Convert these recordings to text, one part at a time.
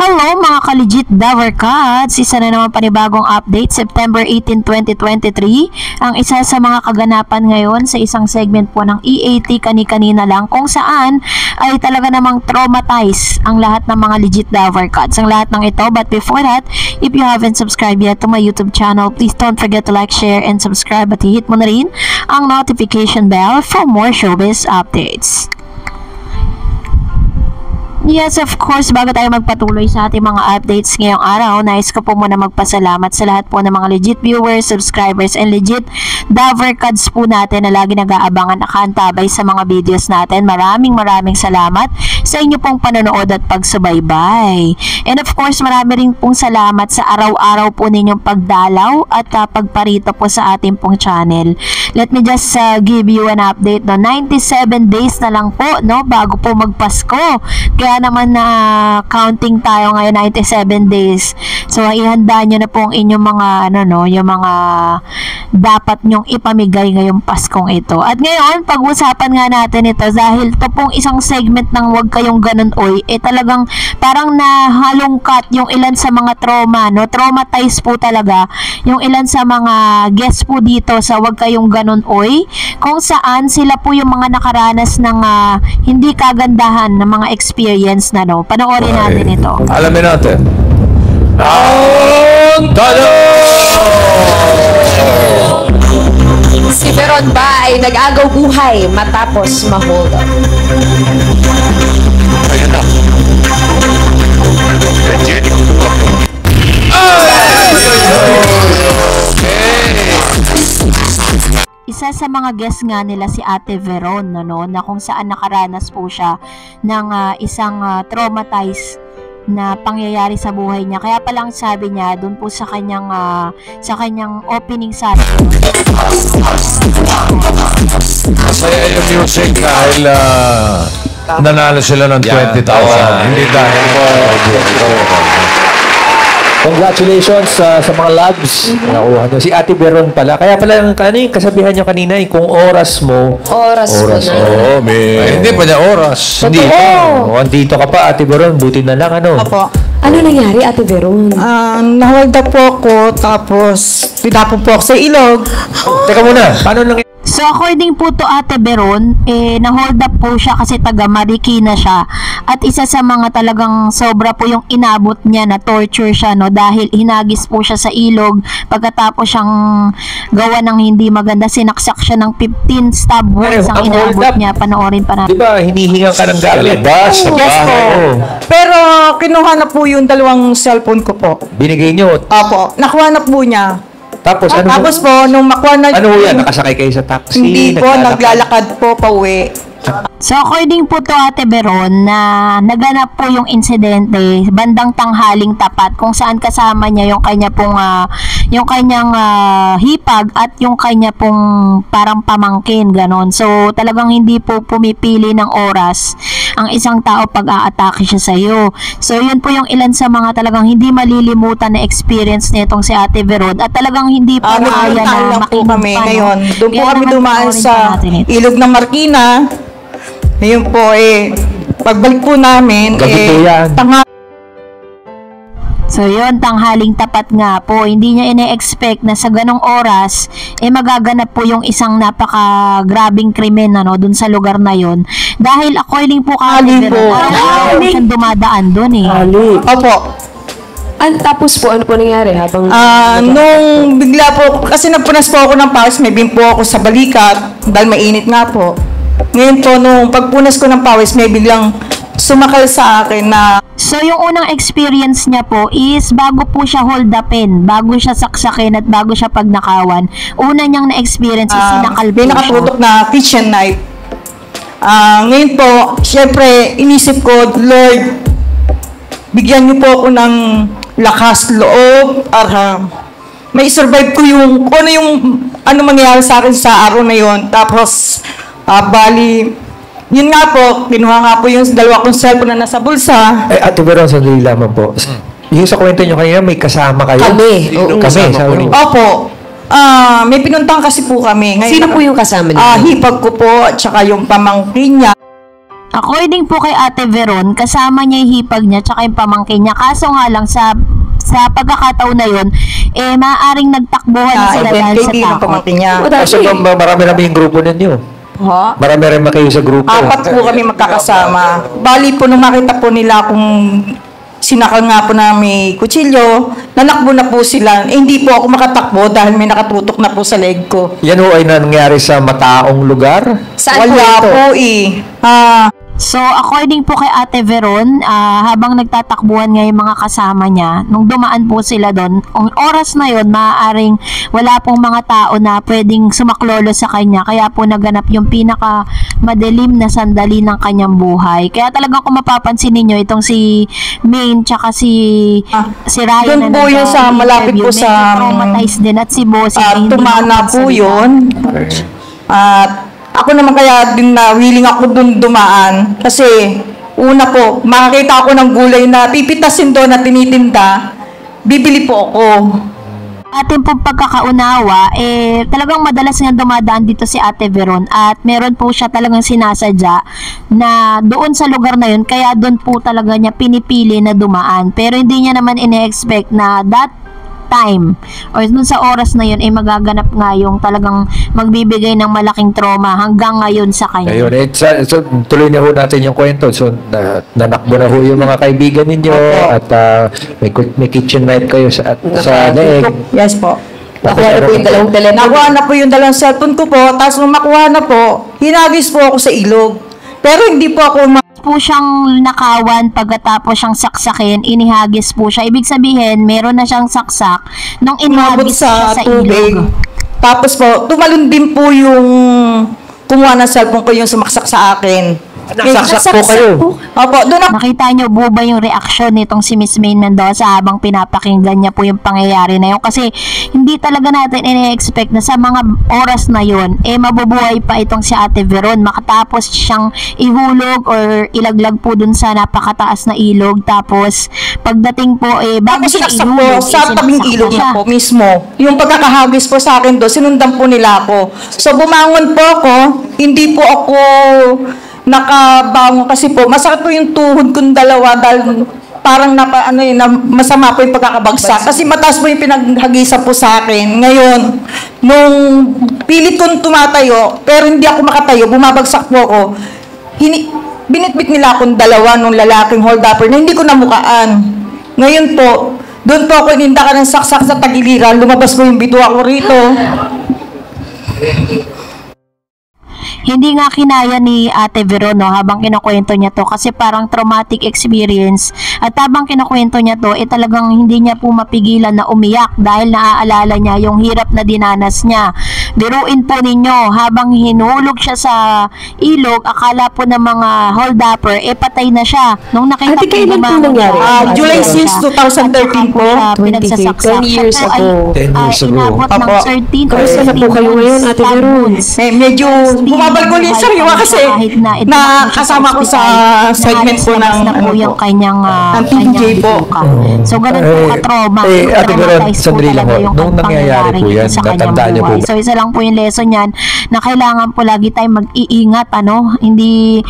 Hello mga ka-legit Daver Cats! Isa na naman panibagong update, September 18, 2023. Ang isa sa mga kaganapan ngayon sa isang segment po ng EAT kani-kanina lang kung saan ay talaga namang traumatize ang lahat ng mga legit Daver Cats. Ang lahat ng ito, but before that, if you haven't subscribed yet to my YouTube channel, please don't forget to like, share, and subscribe at hit mo na rin ang notification bell for more showbiz updates. Yes, of course, bago tayo magpatuloy sa ating mga updates ngayong araw, nais ko po muna magpasalamat sa lahat po ng mga legit viewers, subscribers, and legit Daver Cats po natin na lagi nag-aabangan nakaantabay sa mga videos natin. Maraming salamat sa inyo pong panonood at pagsubaybay. And of course, marami rin pong salamat sa araw-araw po ninyong pagdalaw at pagparito po sa ating pong channel. Let me just give you an update. No? 97 days na lang po no, bago po magpasko. Kaya naman na counting tayo ngayon 97 days. So ihanda nyo na po ang inyong mga yung mga dapat nyong ipamigay ngayong Paskong ito. At ngayon, pag-usapan nga natin ito dahil ito pong isang segment ng Huwag Kayong Ganon Oy, talagang parang nahalungkat yung ilan sa mga trauma, no? Traumatized po talaga yung ilan sa mga guests po dito sa Huwag Kayong Ganon Oy, kung saan sila po yung mga nakaranas ng hindi kagandahan ng mga experience na no. Panoorin natin ito. Alamin natin. Ang tanong! Si Veron ba ay nag-agaw buhay matapos ma-hold up? Ayan na. Isa sa mga guest nga nila si Ate Veron no, na kung saan nakaranas po siya ng isang traumatized na pangyayari sa buhay niya. Kaya palang sabi niya doon po sa kanyang opening salvo. Masaya yung music dahil nanalo sila ng 20,000. Hindi dahil congratulations sa mga labs. Nakuha nyo. Si Ate Veron pala. Kaya pala yung kasabihan nyo kanina, kung oras mo. Oras mo na. Oo, hindi pa niya oras. Hindi. Andito ka pa, Ate Veron. Buti na lang, Opo. Ano nangyari, Ate Veron? Nahold up po ako, tapos tinapon po ako sa ilog. Teka muna, paano lang? So according po to Ate Veron, na-hold up po siya kasi taga Marikina siya. At isa sa mga talagang sobra po yung inabot niya na torture siya no, dahil hinagis po siya sa ilog. Pagkatapos siyang gawa ng hindi maganda, sinaksak siya ng 15 stab wounds ang inabot niya. Panoorin pa natin. Di ba, hinihingan ka ng galit? Yes po. Pero kinuha na po yung dalawang cellphone ko po. Binigay nyo. Opo. Nakuha na po niya. Tapos, Tapos po, nung makuha na... Ano yan? Nakasakay kayo sa taxi? Hindi po, naglalakad po pauwi. So according po to Ate Veron na naganap po yung insidente bandang tanghaling tapat kung saan kasama niya yung kanya pong kanyang hipag at yung kanya pong parang pamangkin ganon. So talagang hindi po pumipili ng oras ang isang tao pag aatake siya sa iyo. So yun po yung ilan sa mga talagang hindi malilimutan na experience nitong si Ate Veron at talagang hindi po kaya na makinig kami ngayon. Doon po kami dumaan sa ilog ng Marikina. Ngayon po pagbalik po namin So yun, tanghaling tapat nga po. Hindi niya ine-expect na sa ganong oras magaganap po yung isang napaka-grabing krimen dun sa lugar na yun. Dahil according po kami araw-araw siyang dumadaan dun Opo. Tapos po, ano po nangyari habang... nung bigla po, kasi napunas po ako ng pawis, may bimpo ako sa balikat dahil mainit nga po. Ngayon po, nung pagpunas ko ng pawis, may biglang sumakal sa akin na... So, yung unang experience niya po is bago po siya hold upin, bago siya saksakin at bago siya pagnakawan, una niyang na-experience is sinakal po may nakatutok na kitchen knife. Ngayon po, syempre, inisip ko, Lord, bigyan niyo po ako ng lakas loob para may survive ko yung ano mangyayari sa akin sa araw na yon. Tapos, bali, yun nga po, kinuha nga po yung dalawa kong cellphone na nasa bulsa. Ate Veron, sandali lamang po. Yung sa kwento nyo kanina, may kasama kayo? Kami. Kami. Opo. May pinuntang kasi po kami. Ngayon, Sino po yung kasama niyo? Hipag ko po, at saka yung pamangkin niya. According po kay Ate Veron, kasama niya yung hipag niya tsaka yung pamangkin niya. Kaso nga lang sa pagkakataon na yun, maaaring nagtakbuhan na sila dahil sa hindi ng takot. pamangkin niya. Kasi marami-rami yung grupo ninyo. Ha? Marami-rami kayo sa grupo. 4 po kami magkakasama. Bali po nung makita po nila kung sinakal nga po na may kutsilyo, nanakbo na po sila. Hindi po ako makatakbo dahil may nakatutok na po sa leg ko. Yan ho ay nangyari sa mataong lugar? Saan po Wala ito? po So, according po kay Ate Veron, habang nagtatakbuhan nga yung mga kasama niya, nung dumaan po sila doon, ang oras na yon maaaring wala pong mga tao na pwedeng sumaklolo sa kanya. Kaya po naganap yung pinaka madilim na sandali ng kanyang buhay. Kaya talagang kung mapapansin ninyo, itong si Maine tsaka si Ryan doon po yun sa malapit po sa traumatized din at si Bossing. tumana po yun. At ako naman kaya din na willing ako dun dumaan kasi una po, makakita ako ng gulay na pipitasin doon na tinitinda, bibili po ako. Ating pong pagkakaunawa, talagang madalas nga dumadaan dito si Ate Veron at meron po siya talagang sinasadya na doon sa lugar na yun, kaya doon po talaga niya pinipili na dumaan. Pero hindi niya naman ine-expect na that time or dun sa oras na yun ay magaganap nga yung talagang magbibigay ng malaking trauma hanggang ngayon sa kanya. Ayun, so, tuloy na ho natin yung kwento. So, nanakbo na ho yung mga kaibigan ninyo at may kitchen knife kayo sa leeg. Yes po. Nakuha na po yung dalawang telepono. Nakuha na po yung dalawang cellphone ko po, tapos nung makuha na po, hinagis po ako sa ilog. Pero hindi po ako Po siyang nakawan pagkatapos siyang saksakin, inihagis po siya. Ibig sabihin, meron na siyang saksak nung umabot inihagis siya sa sa tubig. ilog. Tapos po, tumalon din po yung kumuha ng cellphone ko yung sumaksak sa akin. Nasaksak po kayo. Opo, doon ako. Nakita niyo po ba yung reaksyon nitong si Miss Maine Mendoza habang pinapakinggan niya po yung pangyayari na yun? Kasi hindi talaga natin ine-expect na sa mga oras na yun, mabubuhay pa itong si Ate Veron. Makatapos siyang ihulog or ilaglag po dun sa napakataas na ilog. Tapos pagdating po, bago Tapos siya sinaksak po ihulog, sa tabing sinaksak ilog siya. na po mismo. Yung pagkakahagis po sa akin doon, sinundan po nila ako. So bumangon po ako, hindi po ako nakabangon kasi po masakit po yung tuhod kong dalawa dahil parang masama po yung pagkakabagsak kasi mataas po yung pinaghagisan po sa akin. Ngayon, nung pilit kong tumatayo pero hindi ako makatayo, bumabagsak po ako. Binitbit nila akong dalawa nung lalaking hold-upper na hindi ko namukaan. Ngayon po, doon po ako inindakan ng saksak sa tagiliran, lumabas po yung bituwa ko rito. Hindi nga kinaya ni Ate Veron habang kinukwento niya to kasi parang traumatic experience at habang kinukwento niya to talagang hindi niya po mapigilan na umiyak dahil naaalala niya yung hirap na dinanas niya. Biruin po ninyo, habang hinulog siya sa ilog, akala po ng mga hold-upper patay na siya. Nung nakita Ate, kailan po bumangon nangyari? siya, July at 6, saka 2013 po. siya pinagsasaksak. 20 years Siya po ay, ago. 10 years ago. inabot ng Apo. 13 or Kamusta na po 15 kayo ngayon, Ate stab Veron? wounds. Medyo bumabal ko yung sariwa kasi nakasama ko sa segment po ng yung kanyang ng TVJ po. So ganun po ka-trauma. Ate Veron, Traumatized po sandali lang talaga ho. yung Nung nangyayari po yan, sa kanyang natandaan niyo po buhay. ba? So isa lang po yung lesson yan na kailangan po lagi tayong mag-iingat, hindi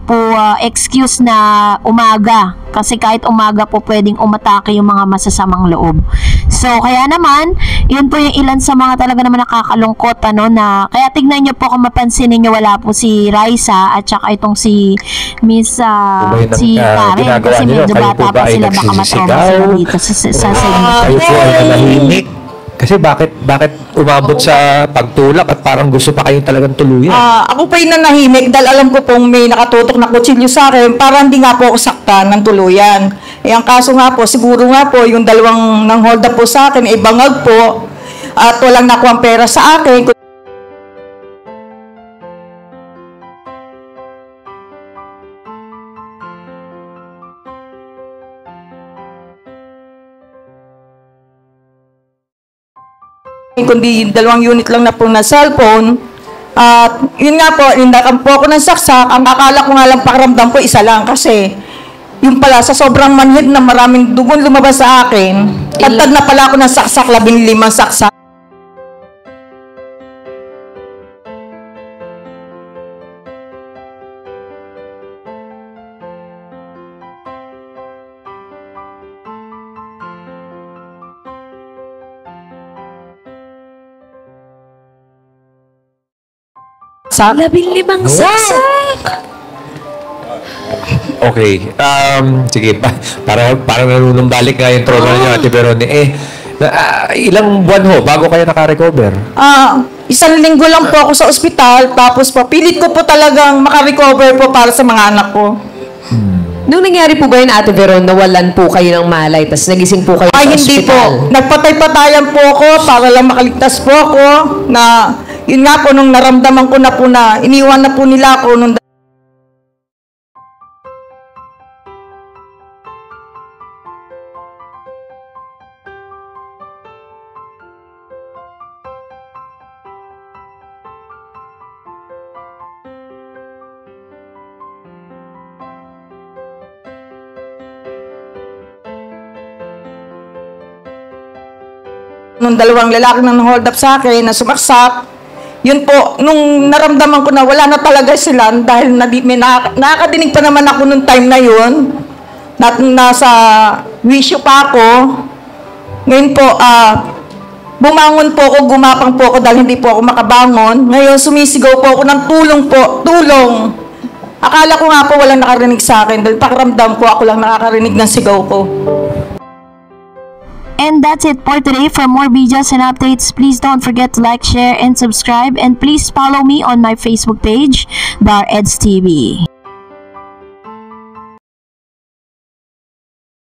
po excuse na umaga kasi kahit umaga po pwedeng umatake yung mga masasamang loob. So kaya naman yun po yung ilan sa mga talaga naman nakakalungkot na kaya tignan nyo po kung mapansin niyo wala po si Raisa at saka itong si Miss si Karen ginagawa kasi niyo? medyo Kayo bata po ba pa ay sila baka matrauma nagsisisigaw? sila dito sa segment. Kayo po ay nanahimik. Kasi bakit umabot sa pagtulak at parang gusto pa kayong talagang tuluyan? Ako pa yung nanahimik dahil alam ko pong may nakatutok na kutsilyo sa akin para hindi nga po ako saktan ng tuluyan. Ang kaso nga po, siguro nga po yung dalawang nang hold up po sa akin ay bangag po at walang nakuha pera sa akin. Kundi dalawang unit lang na po na cellphone. At yun nga po, nindakan po ako ng saksak. Ang akala ko nga lang pakiramdam ko isa lang kasi yung pala sa sobrang manhid na maraming dugon lumabas sa akin. Tagtad na pala ako ng saksak, 15 saksak. saksak. 15 saksak! Okay. Sige, parang nanunumbalik nga yung trauma niyo, Ate Veronie. Ilang buwan ho bago kayo naka-recover? Isang linggo lang po ako sa ospital, tapos po, pilit ko po talagang makarecover po para sa mga anak ko. Nung nangyari po ba yun, Ate Veron, nawalan po kayo ng malay, tapos nagising po kayo sa Ay, hindi po. ospital? Nagpatay-patayan po ako para lang makaligtas po ako na, yun nga po, nung naramdaman ko na po na, iniwan na po nila ako nung dalawang lalaki na hold up sa akin na sumaksak. Yun po, nung naramdaman ko na wala na talaga sila dahil nakakadinig pa naman ako nung time na yun. Nasa wisyo pa ako. Ngayon po, bumangon po ako, gumapang po ako dahil hindi po ako makabangon. Ngayon, sumisigaw po ako ng tulong po, tulong. Akala ko nga po walang nakarinig sa akin dahil pakiramdam ko ako lang nakakarinig ng sigaw ko. And that's it for today. For more videos and updates, please don't forget to like, share, and subscribe. And please follow me on my Facebook page, DarEds TV.